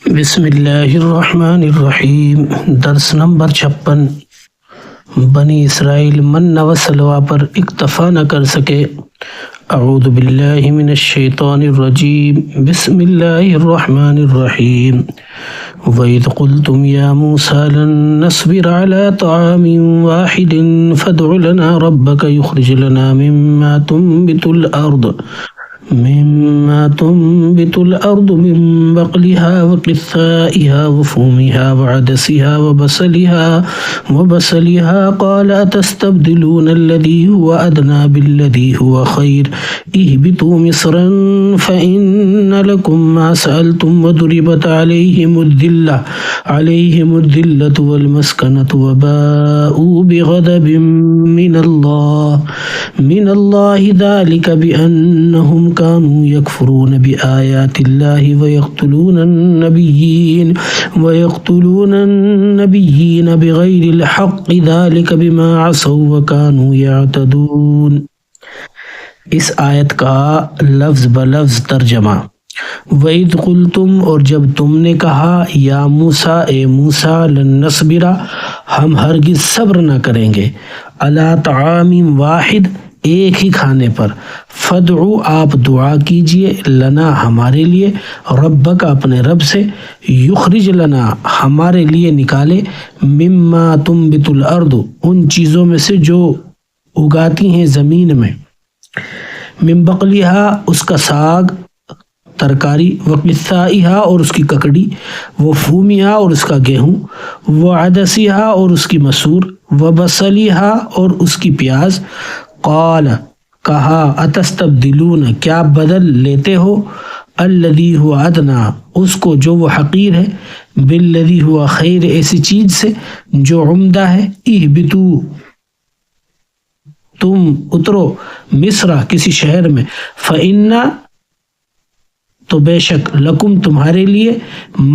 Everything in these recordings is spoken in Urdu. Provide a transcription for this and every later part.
بسم اللہ الرحمن الرحیم۔ درس نمبر 56۔ بنی اسرائیل من و سلوا پر اکتفا نہ کر سکے۔ اعوذ باللہ من الشیطان الرجیم، بسم اللہ الرحمن الرحیم۔ وَإِذْ قُلْتُمْ يَا مُوسَىٰ لَن نَّصْبِرَ عَلَىٰ طَعَامٍ وَاحِدٍ فَادْعُ لَنَا رَبَّكَ يُخْرِجْ لَنَا مِمَّا تنبت الأرض من بقلها وقثائها وفومها وعدسها وبصلها قال أتستبدلون الذي هو أدنى بالذي هو خير اهبطوا مصرا فإن لكم ما سألتم وضربت عليهم الذلة والمسكنة وباءوا بغضب من الله ذلك بأنهم كانوا يكفرون بآيات الله ويقتلون النبيين بغير الحق ذلك بما عصوا وكانوا يعتدون۔ اس آیت کا لفظ بلفظ ترجمہ۔ وَإِذْ قُلْتُمْ، اور جب تم نے کہا، یا موسیٰ، اے موسیٰ، لن نصبر، ہم ہرگز صبر نہ کریں گے، علی طعام واحد، ایک ہی کھانے پر، فدعو، آپ دعا کیجئے، لنا، ہمارے لیے، ربک، اپنے رب سے، یخرج لنا، ہمارے لیے نکالے، مما تنبت الارض، ان چیزوں میں سے جو اگاتی ہیں زمین میں، من بقلها، اس کا ساگ، ترکاری، وقثائها، اور اس کی ککڑی، وفومها، اور اس کا گیہوں، وعدسها، اور اس کی مسور، وبصلها، اور اس کی پیاز، قال، کہا، اتستبدلون، کیا بدل لیتے ہو، الذی هو ادنی، اس کو جو وہ حقیر ہے، بالذی هو خیر، ایسی چیز سے جو عمدہ ہے، اہبتو، تم اترو، مصر، کسی شہر میں، فإن، تو بے شک، لکم، تمہارے لیے،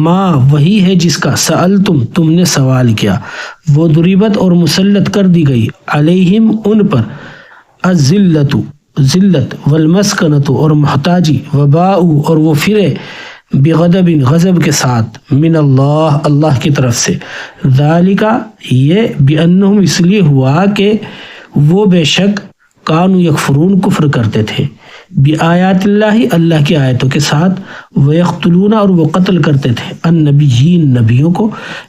ما، وہی ہے جس کا، سألتم، تم نے سوال کیا، وہ ضربت اور مسلط کر دی گئی، علیہم، ان پر، الذلت، ذلت، والمسکنۃ، اور محتاجی، وباء، اور وہ پھرے، بغضب، غضب کے ساتھ، من اللہ، اللہ کی طرف سے، ذالک، یہ، بانہم، اس لیے ہوا کہ وہ بے شک، کانوا یکفرون، کفر کرتے تھے، بآیات اللہ، اللہ کی آیتوں کے ساتھ، ویقتلون، اور وہ قتل کرتے تھے، النبیین، نبیوں کو،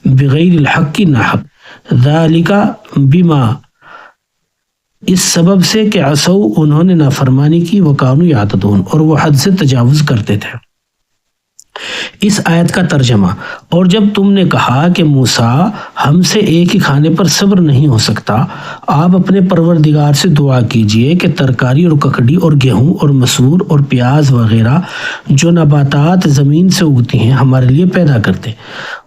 بغیر الحق، ناحق، ذالک، بما، اس سبب سے کہ عصو، انہوں نے نافرمانی کی، وکانوا یعتدون، اور وہ حد سے تجاوز کرتے تھے۔ اس آیت کا ترجمہ۔ اور جب تم نے کہا کہ موسیٰ، ہم سے ایک ہی کھانے پر صبر نہیں ہو سکتا، آپ اپنے پروردگار سے دعا کیجئے کہ ترکاری اور ککڑی اور گیہوں اور مسور اور پیاز وغیرہ جو نباتات زمین سے اگتی ہیں ہمارے لیے پیدا کرتے۔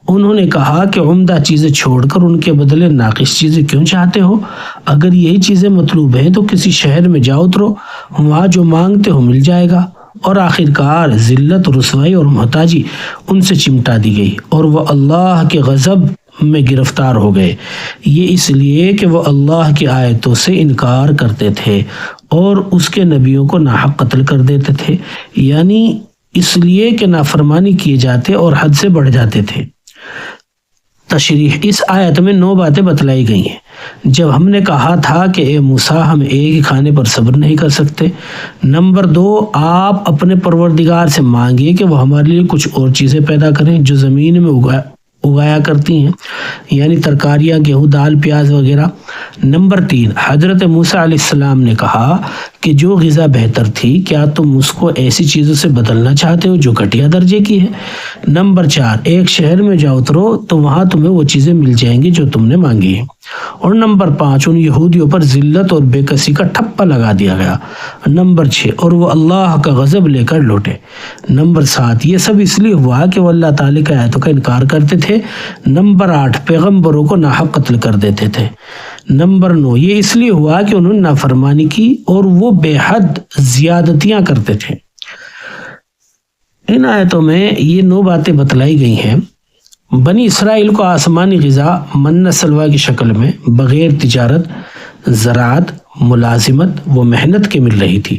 انہوں نے کہا کہ عمدہ چیزیں چھوڑ کر ان کے بدلے ناقص چیزیں کیوں چاہتے ہو؟ اگر یہی چیزیں مطلوب ہیں تو کسی شہر میں جاؤ، اترو، وہاں جو مانگتے ہو مل جائے گا۔ اور آخرکار ذلت، رسوائی اور محتاجی ان سے چمٹا دی گئی، اور وہ اللہ کے غضب میں گرفتار ہو گئے، یہ اس لیے کہ وہ اللہ کی آیتوں سے انکار کرتے تھے اور اس کے نبیوں کو ناحق قتل کر دیتے تھے، یعنی اس لیے کہ نافرمانی کیے جاتے اور حد سے بڑھ جاتے تھے۔ تشریح۔ اس آیت میں 9 باتیں بتلائی گئی ہیں۔ جب ہم نے کہا تھا کہ اے موسیٰ، ہم ایک ہی کھانے پر صبر نہیں کر سکتے۔ نمبر 2، آپ اپنے پروردگار سے مانگیے کہ وہ ہمارے لیے کچھ اور چیزیں پیدا کریں جو زمین میں اگایا کرتی ہیں، یعنی ترکاریاں، گیہوں، دال، پیاز وغیرہ۔ نمبر 3، حضرت موسیٰ علیہ السلام نے کہا کہ جو غذا بہتر تھی، کیا تم اس کو ایسی چیزوں سے بدلنا چاہتے ہو جو گھٹیا درجے کی ہے؟ نمبر 4، ایک شہر میں جاؤ، اترو، تو وہاں تمہیں وہ چیزیں مل جائیں گی جو تم نے مانگی ہیں۔ اور نمبر 5، ان یہودیوں پر ذلت اور بے کسی کا ٹھپا لگا دیا گیا۔ نمبر 6، اور وہ اللہ کا غضب لے کر لوٹے۔ نمبر 7، یہ سب اس لیے ہوا کہ وہ اللہ تعالیٰ کی آیتوں کا انکار کرتے تھے۔ نمبر 8، پیغمبروں کو ناحق قتل کر دیتے تھے۔ نمبر 9، یہ اس لیے ہوا کہ انہوں نے نافرمانی کی اور وہ بے حد زیادتیاں کرتے تھے۔ ان آیتوں میں یہ 9 باتیں بتلائی گئی ہیں۔ بنی اسرائیل کو آسمانی غذا من سلوا کی شکل میں بغیر تجارت، زراعت، ملازمت وہ محنت کے مل رہی تھی۔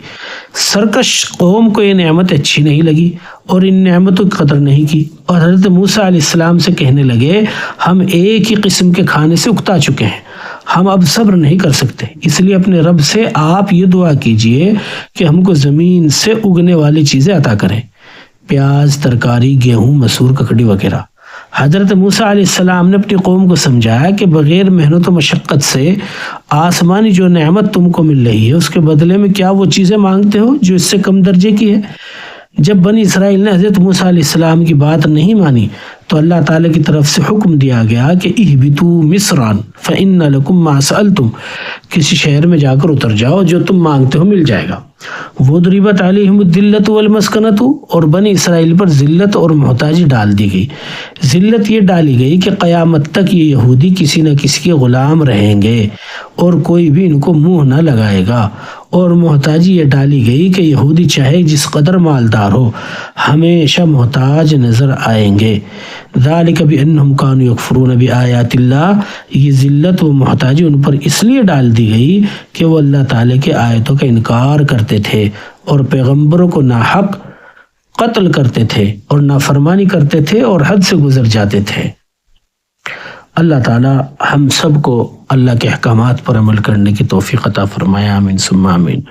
سرکش قوم کو یہ نعمت اچھی نہیں لگی اور ان نعمتوں کی قدر نہیں کی، اور حضرت موسیٰ علیہ السلام سے کہنے لگے ہم ایک ہی قسم کے کھانے سے اکتا چکے ہیں، ہم اب صبر نہیں کر سکتے، اس لیے اپنے رب سے آپ یہ دعا کیجئے کہ ہم کو زمین سے اگنے والی چیزیں عطا کریں، پیاز، ترکاری، گیہوں، مسور، ککڑی وغیرہ۔ حضرت موسیٰ علیہ السلام نے اپنی قوم کو سمجھایا کہ بغیر محنت و مشقت سے آسمانی جو نعمت تم کو مل رہی ہے اس کے بدلے میں کیا وہ چیزیں مانگتے ہو جو اس سے کم درجے کی ہے۔ جب بنی اسرائیل نے حضرت موسیٰ علیہ السلام کی بات نہیں مانی تو اللہ تعالیٰ کی طرف سے حکم دیا گیا کہ اہبطوا مصرا فإن لکم ما سألتم، کسی شہر میں جا کر اتر جاؤ، جو تم مانگتے ہو مل جائے گا۔ وضربت علیہم الذلۃ والمسکنۃ، اور بنی اسرائیل پر ذلت اور محتاجی ڈال دی گئی۔ ذلت یہ ڈالی گئی کہ قیامت تک یہ یہودی کسی نہ کسی کے غلام رہیں گے اور کوئی بھی ان کو منہ نہ لگائے گا، اور محتاجی یہ ڈالی گئی کہ یہودی چاہے جس قدر مالدار ہو ہمیشہ محتاج نظر آئیں گے۔ ذالک بانہم کانوا یکفرون بآیات اللہ، یہ ذلت و محتاجی ان پر اس لیے ڈال دی گئی کہ وہ اللہ تعالیٰ کے آیتوں کا انکار کرتے تھے اور پیغمبروں کو ناحق قتل کرتے تھے اور نافرمانی کرتے تھے اور حد سے گزر جاتے تھے۔ اللہ تعالیٰ ہم سب کو اللہ کے احکامات پر عمل کرنے کی توفیق عطا فرمائے، آمین ثم آمین۔